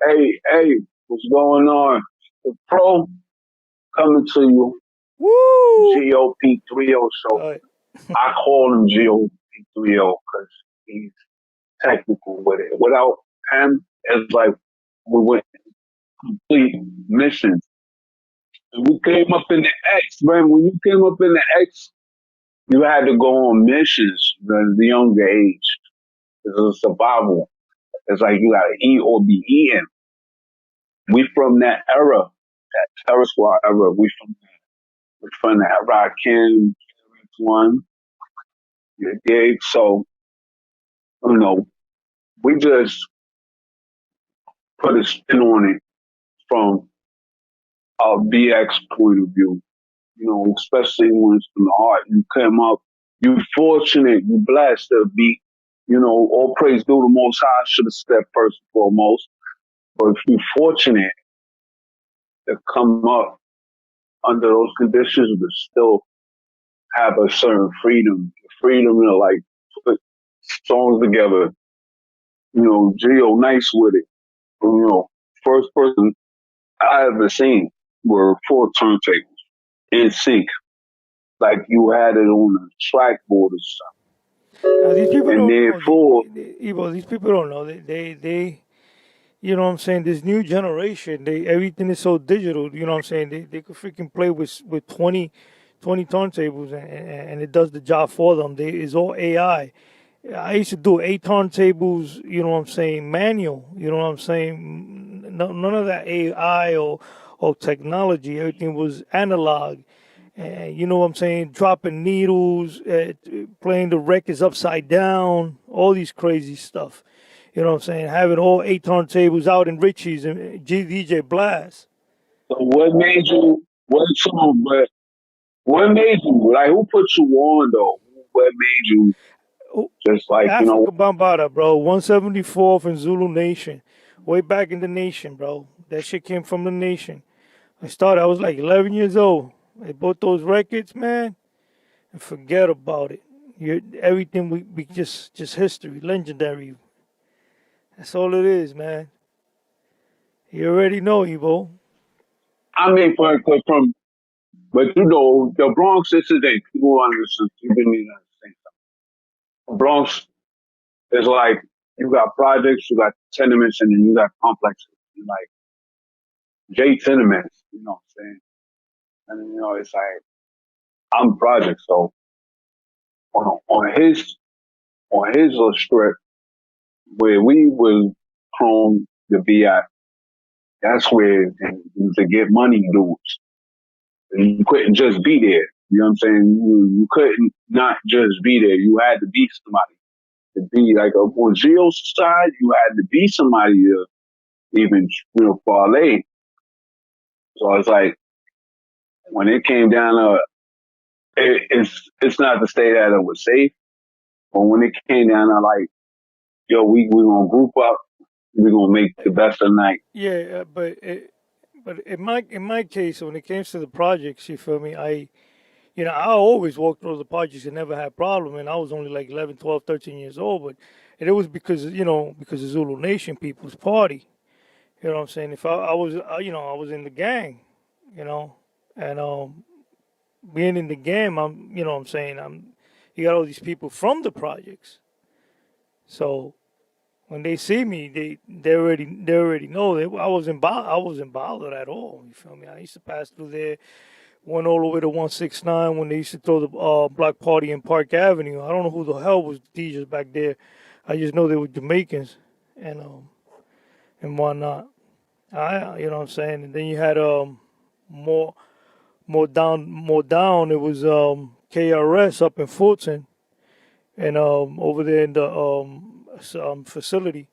Hey, what's going on? The Pro coming to you, Woo! GOP 30 show. All right. I call him GOP 30 because he's technical with it. Without him, it's like we went complete missions. And we came up in the X, man. When you came up in the X, you had to go on missions at the younger age. It's a survival. It's like you gotta eat or be eaten. We from that era, that terror squad era. We from the era I came, KRS One, you dig? So, you know, we just put a spin on it from a BX point of view, especially when it's from the heart. You came up, you fortunate, you blessed to be, all praise due the Most High, should have stepped first and foremost. But if you're fortunate to come up under those conditions, but still have a certain freedom, freedom to like put songs together, Geo nice with it. First person I ever seen were four turntables in sync, like you had it on a trackboard or something. Now, these people And don't then know. four, Evo, these people don't know. You know what I'm saying? This new generation, everything is so digital. You know what I'm saying? They could freaking play with 20 turntables and it does the job for them. It's all AI. I used to do 8 turntables, you know what I'm saying, manual, you know what I'm saying? No, none of that AI or technology. Everything was analog. And you know what I'm saying? Dropping needles, playing the records upside down, all these crazy stuff. You know what I'm saying? Having all 8 turntables out in Richie's and DJ Blast. so what made you, what song, but what made you, like, who put you on though? What made you Oh, just like, Africa Bambata, bro. 174th and Zulu Nation. Way back in the nation, bro. That shit came from the nation. I was like 11 years old. I bought those records, man, and forget about it. Everything we just history, legendary. That's all it is, man. You already know, Evo. I mean, from, but the Bronx is the thing. People understand, people need to understand. Bronx is like, you got projects, you got tenements, and then you got complexes. Like, J tenements, you know what I'm saying? And, it's like, I'm project, so on on his little strip where we was prone to be at, that's where to get money dudes. You couldn't just be there. You know what I'm saying? You couldn't not just be there. You had to be somebody. To be like on Gio's side, you had to be somebody to even, parlay. So it's like when it came down to it's not to say that it was safe, but when it came down to like, yo, we gonna group up, we gonna make the best of the night. Yeah, but in my case, when it comes to the projects, you feel me? I always walked through the projects and never had problem, and I was only like 11, 12, 13 years old, but it was because the Zulu Nation people's party. You know what I'm saying? If I was, I was in the gang, you know, and being in the gang, you know what I'm saying? You got all these people from the projects. So when they see me, they already know that I wasn't bothered at all. You feel me? I used to pass through there, went all the way to 169 when they used to throw the block party in Park Avenue. I don't know who the hell was DJs back there. I just know they were Jamaicans and and whatnot. You know what I'm saying? And then you had more more down. It was KRS up in Fulton and over there in the facility.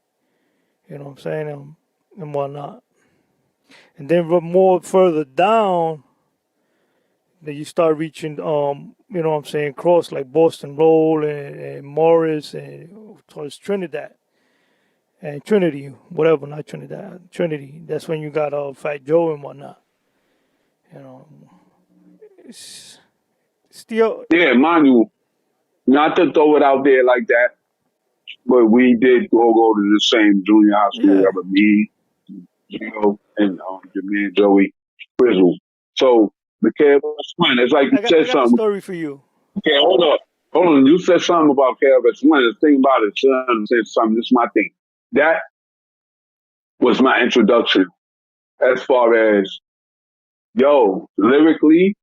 You know what I'm saying? And whatnot. And then more further down, then you start reaching you know what I'm saying, cross like Boston Road and Morris and towards Trinidad. And Trinity, whatever, not Trinidad, Trinity. That's when you got Fat Joe and whatnot. You know, it's still, Yeah, mind you, not to throw it out there like that, but we did go to the same junior high school yeah, ever. Me, and your man Joey Frizzle. So the KRS One, it's like you I said got a something. story for you. Okay, hold up. Hold on. You said something about KRS One. The thing about it, son, said something. This is my thing. That was my introduction as far as, lyrically,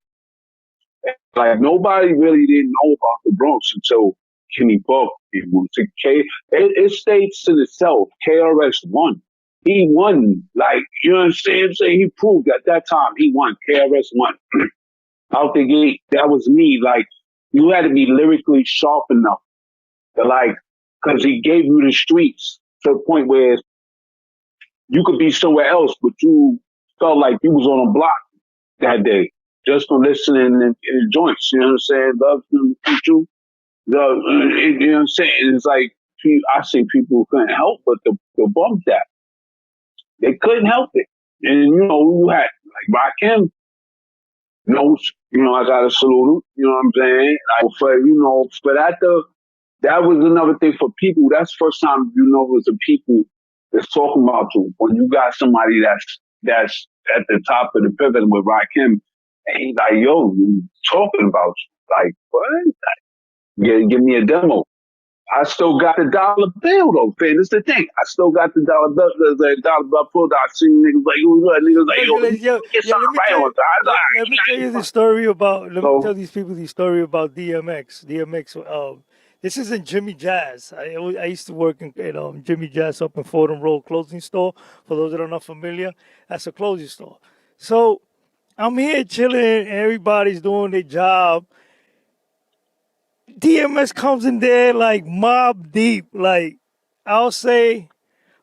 like nobody really didn't know about the Bronx until Kenny Buck. It states in itself, KRS One. He won. Like, you know what I'm saying? He proved at that time he won. KRS One. Out the gate, that was me. Like, you had to be lyrically sharp enough to like, cause he gave you the streets to the point where you could be somewhere else, but you felt like you was on a block that day just for listening in joints. You know what I'm saying? Love to meet you. You know what I'm saying? It's like I see people who couldn't help but to bump that. They couldn't help it, and you had like Rakim knows. I got to salute him. You know what I'm saying? Like for that was another thing for people. That's the first time it was the people that's talking about you. When you got somebody that's at the top of the pivot with Rakim, and he's like, "Yo, you talking about you? Like what? Give me a demo." I still got the dollar bill though, fam. This the thing. I still got the dollar bill. The dollar bill pulled out. I seen niggas like, niggas like, yo, let me get Yo, something right on time. let me tell you the story about. Let me tell So these people the story about DMX. DMX. This isn't Jimmy Jazz. I used to work in Jimmy Jazz up in Fordham Road clothing store. For those that are not familiar, that's a clothing store. So I'm here chilling, and everybody's doing their job. DMS comes in there like mob deep, like I'll say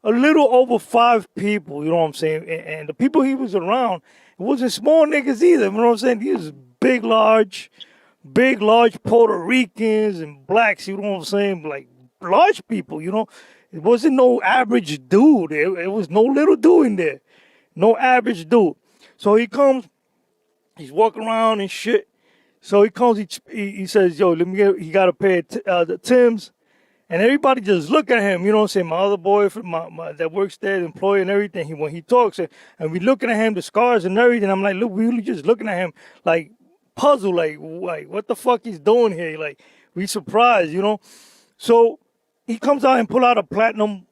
a little over 5 people, you know what I'm saying? And the people he was around, it wasn't small niggas either, you know what I'm saying? He was big, large Puerto Ricans and blacks, you know what I'm saying? Like large people, you know? It wasn't no average dude. It was no little dude in there. No average dude. So he comes, he's walking around and shit. So he comes, he says, yo, let me get, he got a pair of the Timbs. And everybody just look at him, you know what I'm saying? My other boy that works there, the employee and everything, when he talks, and we looking at him, the scars and everything, I'm like, look, we really just looking at him like puzzle, like what the fuck he's doing here? Like, we surprised, you know? So he comes out and pull out a platinum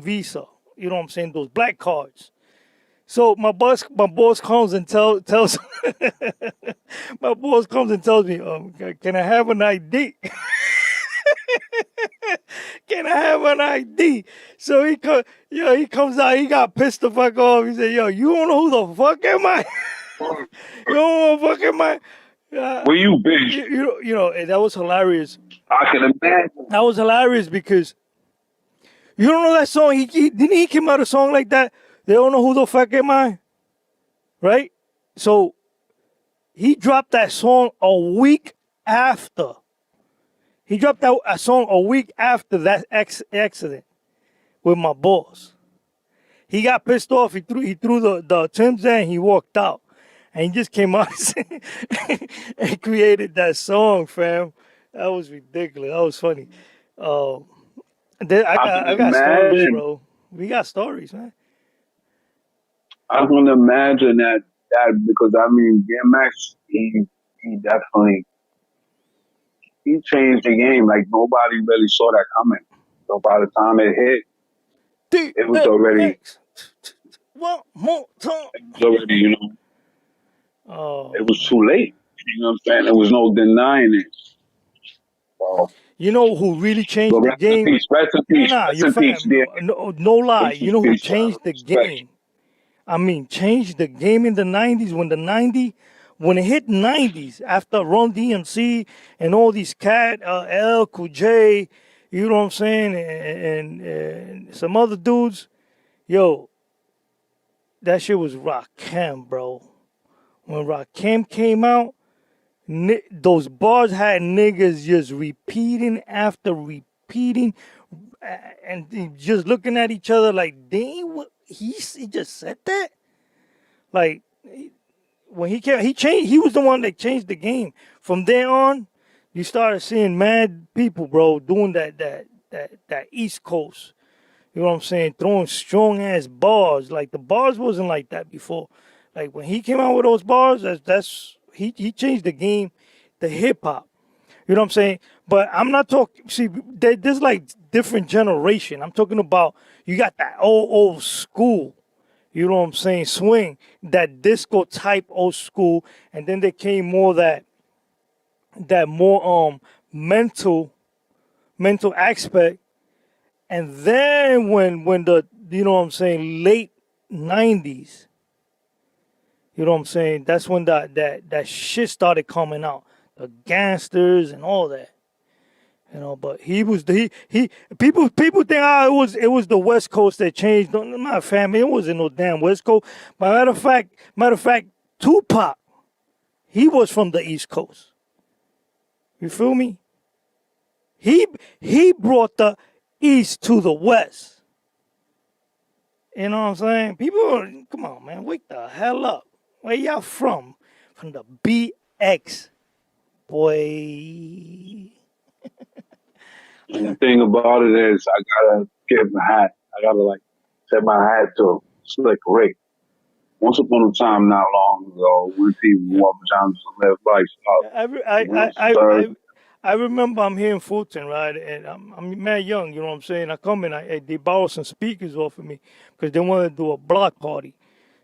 Visa, you know what I'm saying? Those black cards. So my boss comes and tells my boss comes and tells me, can I have an ID? Can I have an ID? So he comes out, he got pissed the fuck off. He said, yo, you don't know who the fuck am I? You don't know who the fuck am I? where you been? And that was hilarious. I can imagine. That was hilarious because you don't know that song. He came out a song like that. They don't know who the fuck am I, right? So he dropped that song a week after. He dropped a song a week after that accident with my boss. He got pissed off. He threw the Timbs in. He walked out, and he just came out and created that song, fam. That was ridiculous. That was funny. I can I got stories, imagine. bro. We got stories, man. I can imagine that because I mean DMX, he definitely he changed the game. Like nobody really saw that coming. So by the time it hit, it was already DMX. One more time. it was already it Oh was too man. late. You know what I'm saying? There was no denying it. So, You know who really but changed the rest in game? peace, rest in Nah, peace, nah, rest you in peace, fam. dear. No lie. Rest in You know who peace, changed the respect. game? I mean, changed the game in the '90s when it hit '90s after Run DMC and all these cat L Cool J, you know what I'm saying, and some other dudes. Yo, that shit was Rakim, bro. When Rakim came out, those bars had niggas just repeating after repeating, and just looking at each other like, dang, what he just said that? Like when he came, he changed. He was the one that changed the game. From there on, you started seeing mad people, bro, doing that East Coast. You know what I'm saying? Throwing strong ass bars. Like the bars wasn't like that before. Like when he came out with those bars, that's he changed the game, the hip hop. You know what I'm saying? But I'm not talking. See, there's like different generation. I'm talking about you got that old school. You know what I'm saying? Swing, that disco type old school, and then there came more that more mental aspect. And then when the you know what I'm saying late '90s, you know what I'm saying, that's when that shit started coming out, the gangsters and all that. You know, but he was the he people think it was the West Coast that changed. No, my family, it wasn't no damn West Coast. But matter of fact, Tupac, he was from the East Coast. You feel me? He brought the East to the West. You know what I'm saying? People, come on, man, wake the hell up. Where y'all from? From the BX, boy. And the thing about it is, I gotta get my hat. I gotta like set my hat to Slick Rick. Once upon a time, not long ago, when people Yeah. wore pajamas and lived lifestyle, I, re- I, you know, I, I, sir. I I remember I'm here in Fulton, right? And I'm mad young, you know what I'm saying? I come in, they borrow some speakers off of me because they want to do a block party.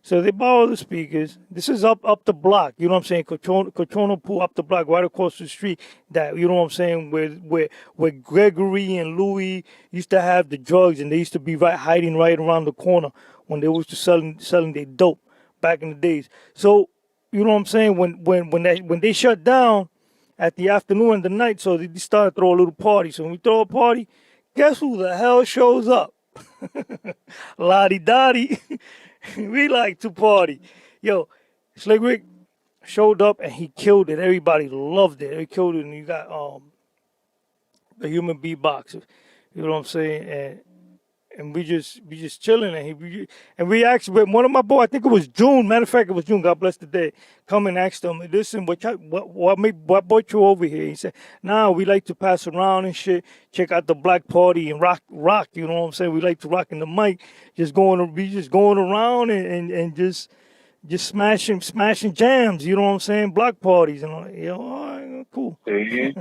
So they borrow the speakers. This is up the block, you know what I'm saying? Cochono Pool up the block, right across the street. That you know what I'm saying? Where Gregory and Louis used to have the drugs, and they used to be right hiding right around the corner when they was to selling their dope back in the days. So you know what I'm saying? When they shut down at the afternoon and the night, so they started to throw a little party. So when we throw a party, guess who the hell shows up? Lottie Dottie. We like to party. Yo, Slick Rick showed up and he killed it. Everybody loved it. He killed it, and you got the human beatbox. You know what I'm saying? And we just chilling, and we actually with one of my boy, I think it was June. Matter of fact, it was June. God bless the day. Come and asked him, listen, what brought you over here? He said, nah, we like to pass around and shit, check out the black party and rock. You know what I'm saying? We like to rock in the mic, just going around and just smashing jams. You know what I'm saying? Block parties and all. You know, all right, cool. See,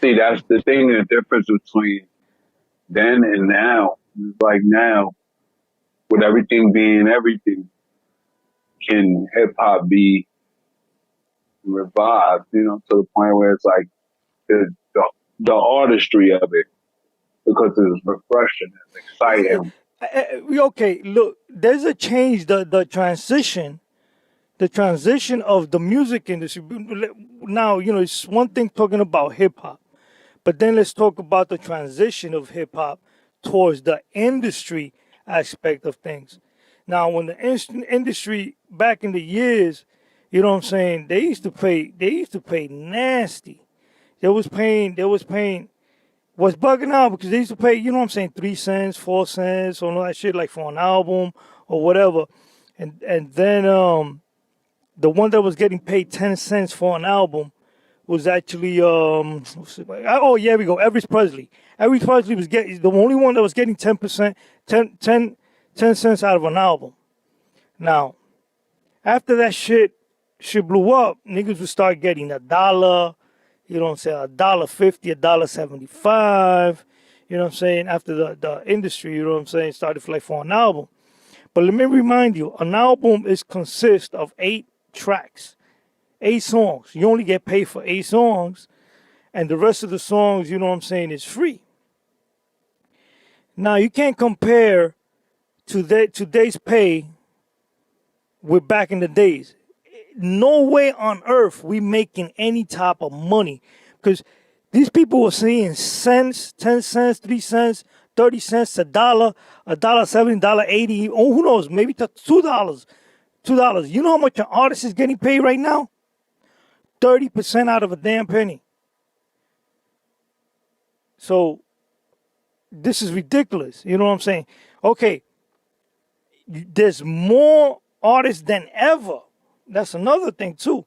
see, that's the thing. The difference between then and now. Like now, with everything being everything, can hip hop be revived? You know, to the point where it's like the the artistry of it, because it's refreshing and exciting. Okay, look, there's a change. The transition of the music industry. Now, it's one thing talking about hip hop, but then let's talk about the transition of hip hop towards the industry aspect of things. Now, when the industry back in the years, you know what I'm saying, they used to pay nasty. They was paying was bugging out because they used to pay, you know what I'm saying, 3 cents, 4 cents, all that shit like for an album or whatever. And then the one that was getting paid 10 cents for an album was actually oh yeah, we go, Elvis Presley. Elvis Presley was getting the only one that was getting 10%, 10 cents out of an album. Now, after that shit blew up, niggas would start getting a dollar, you know what I'm saying, $1.50, $1.75. You know what I'm saying? After the industry, you know what I'm saying, started for an album. But let me remind you, an album is consist of 8 tracks, 8 songs. You only get paid for 8 songs, and the rest of the songs, you know what I'm saying, is free. Now you can't compare today's pay with back in the days. No way on earth we making any type of money because these people were saying cents, 10 cents, 3 cents, 30 cents, $1, $1.70, $1.80. Oh, who knows? Maybe to $2, $2. You know how much an artist is getting paid right now? 30% out of a damn penny. So this is ridiculous. You know what I'm saying? Okay, there's more artists than ever. That's another thing too.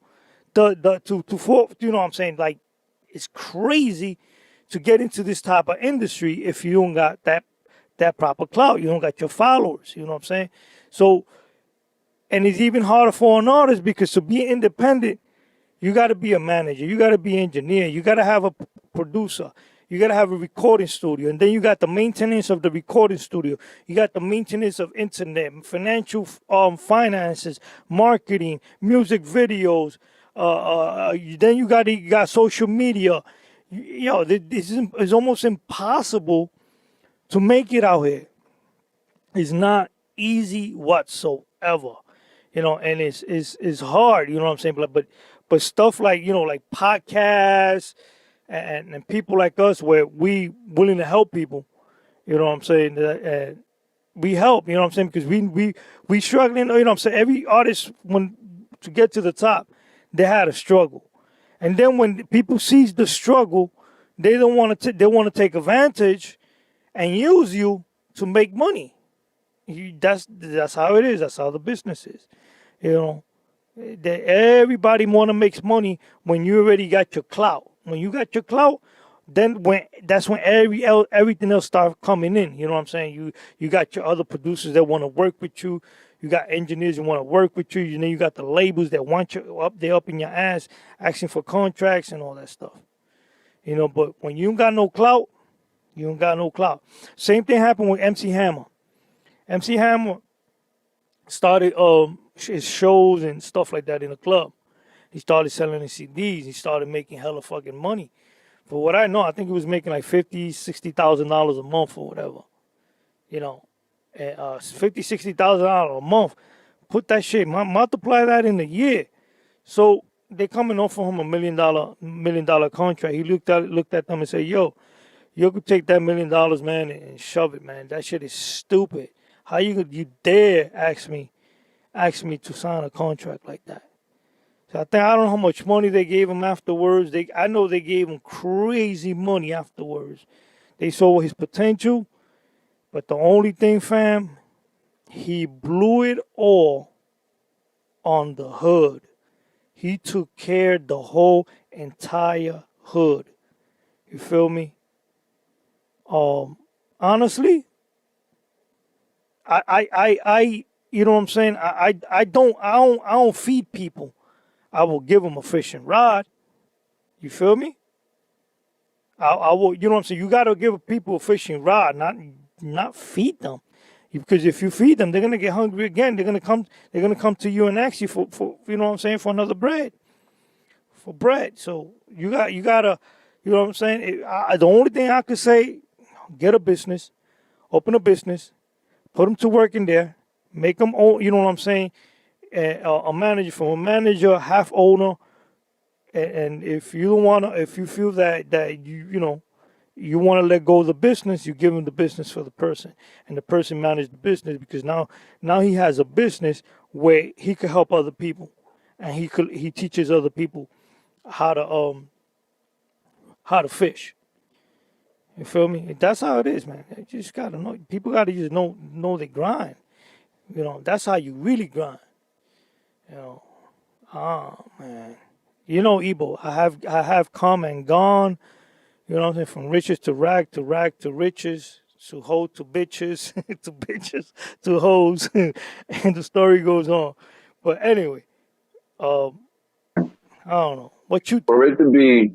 You know what I'm saying? Like, it's crazy to get into this type of industry if you don't got that proper clout. You don't got your followers. You know what I'm saying? So, and it's even harder for an artist because to be independent, you got to be a manager. You got to be an engineer. You got to have a producer. You got to have a recording studio. And then you got the maintenance of the recording studio. You got the maintenance of internet, financial finances, marketing, music videos. Then you got social media. This is it's almost impossible to make it out here. It's not easy whatsoever, and it's hard, you know what I'm saying? But stuff like like podcasts and people like us where we willing to help people, you know what I'm saying? And we help, you know what I'm saying? Because we struggling, you know what I'm saying? Every artist when to get to the top, they had a struggle, and then when people sees the struggle, they don't want to they want to take advantage and use you to make money. That's how it is. That's how the business is. You know, everybody want to make money when you already got your clout. When you got your clout, then that's when everything else start coming in. You know what I'm saying? You got your other producers that want to work with you. You got engineers who want to work with you. You got the labels that want you up there up in your ass, asking for contracts and all that stuff. But when you ain't got no clout, you ain't got no clout. Same thing happened with MC Hammer. MC Hammer started his shows and stuff like that in the club. He started selling his CDs. He started making hella fucking money. For what I know, I think he was making like $50,000-$60,000 a month or whatever. And $50,000-$60,000 a month. Put that shit, multiply that in a year. So they coming off of him $1 million contract. He looked at them and said, "Yo, you could take that $1 million, man, and shove it, man. That shit is stupid. How you dare ask me to sign a contract like that?" So I don't know how much money they gave him afterwards. I know they gave him crazy money afterwards. They saw his potential, but the only thing, fam, he blew it all on the hood. He took care of the whole entire hood. You feel me? Honestly, I you know what I'm saying? I don't feed people. I will give them a fishing rod. You feel me? I will, you know what I'm saying? You gotta give people a fishing rod, not feed them. Because if you feed them, they're gonna get hungry again. They're gonna come to you and ask you for you know what I'm saying, for another bread. For bread. So you gotta, you know what I'm saying? The only thing I could say, get a business, open a business, put them to work in there, make them own, you know what I'm saying? A manager, from a manager, half owner, and if you feel that you want to let go of the business, you give him the business for the person, and the person manage the business, because now he has a business where he could help other people, and he teaches other people how to fish. You feel me? That's how it is, man. You just gotta know. People gotta just know they grind. That's how you really grind. Oh man. Ebo, I have come and gone. You know what I'm saying? From riches to rag to riches, to hoe to bitches, to bitches to hoes, and the story goes on. But anyway, um, I don't know what you For think it to be,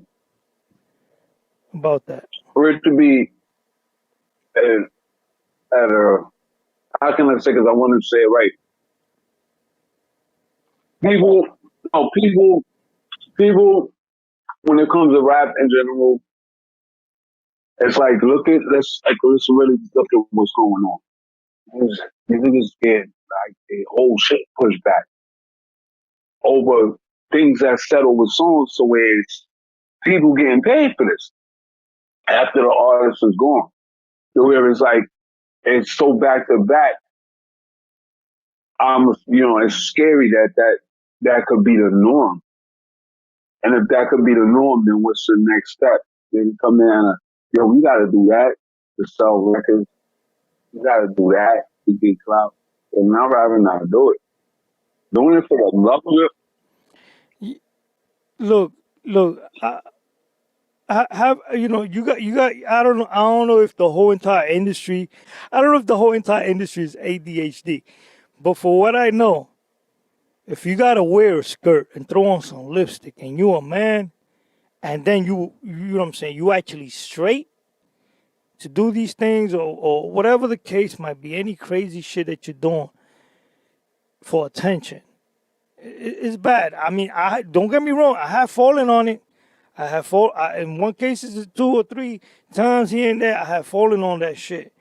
about that. for it to be at a, how can I say? Because I want to say it right. People, no, people. When it comes to rap in general, it's like let's really look at what's going on. These niggas get like a whole shit pushed back over things that settle with songs, so where it's people getting paid for this after the artist is gone. So where it's like it's so back to back. It's scary that could be the norm. And if that could be the norm, then what's the next step? Then come in and we gotta do that to sell records. We gotta do that to get clout. And I'd rather not do it. Doing it for the love of it. Look, look. have you got I don't know if the whole entire industry, I don't know if the whole entire industry is ADHD, but for what I know, if you gotta wear a skirt and throw on some lipstick and you a man, and then you know what I'm saying, you actually straight to do these things, or whatever the case might be, any crazy shit that you're doing for attention, it's bad. I mean, I don't get me wrong, I have fallen on it. In one case, it's 2 or 3 times here and there. I have fallen on that shit,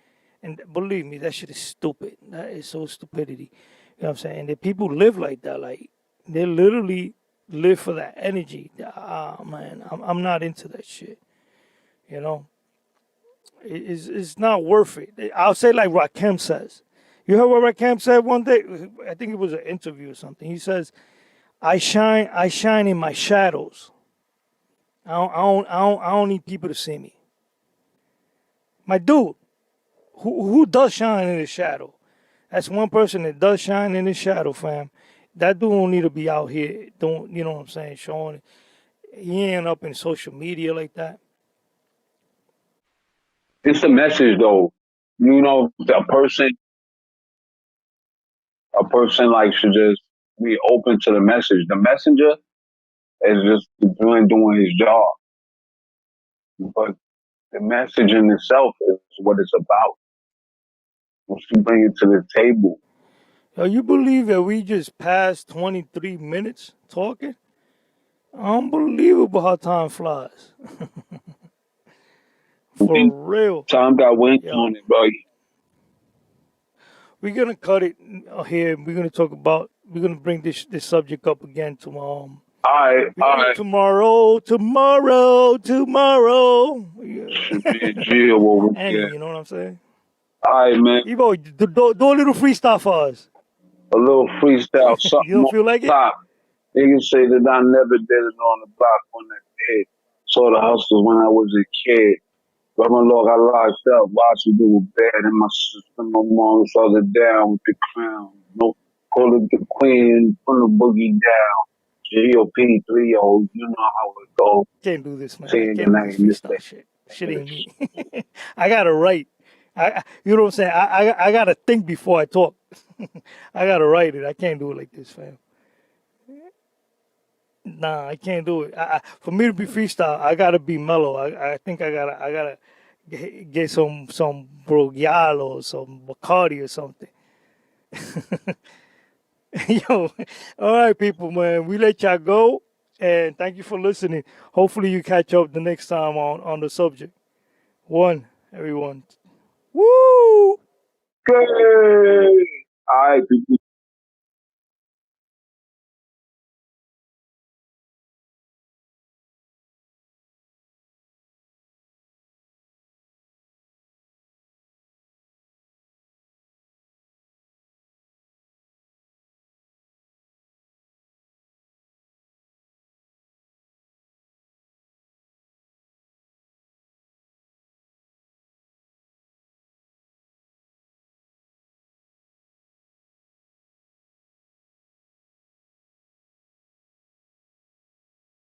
and believe me, that shit is stupid. That is so stupidity. You know what I'm saying? And the people live like that. Like they literally live for that energy. Ah man, I'm not into that shit. You know, it's not worth it. I'll say like Rakim says. You heard what Rakim said one day? I think it was an interview or something. He says, I shine in my shadows. I don't need people to see me. My dude, who does shine in the shadow? That's one person that does shine in the shadow, fam. That dude don't need to be out here. Don't you know what I'm saying? Showing it. He ain't up in social media like that. It's a message though. You know, a person like should just be open to the message. The messenger is just doing his job, but the message in itself is what it's about. What you bring it to the table. Yo, you believe that we just passed 23 minutes talking? Unbelievable how time flies. For real. Time got wings Yo, on it, bro. we're gonna cut it here. We're gonna bring this subject up again tomorrow. Alright. Tomorrow. Should be a Yeah. Jill over Annie, here. you know what I'm saying? Alright, man. Evo, do a little freestyle for us. A little freestyle, You something don't on feel like it? top. Niggas say that I never did it on the block when I did. Saw the hustlers when I was a kid. But my Lord, I locked up, watching do bad in my system. My mom saw it down with the crown. No, call it the queen from the boogie down. GOP 3-0, you know how it goes. Can't do this, man. I Saying your can't do this name, this freestyle shit. Shit ain't me. I gotta write. You know what I'm saying? I gotta think before I talk. I gotta write it. I can't do it like this, fam. Nah, I can't do it. For me to be freestyle, I gotta be mellow. I think I gotta get some Brogial or some Bacardi or something. Yo, all right, people, man. We let y'all go, and thank you for listening. Hopefully, you catch up the next time on the subject. One, everyone. Woo! Good. Alright, people.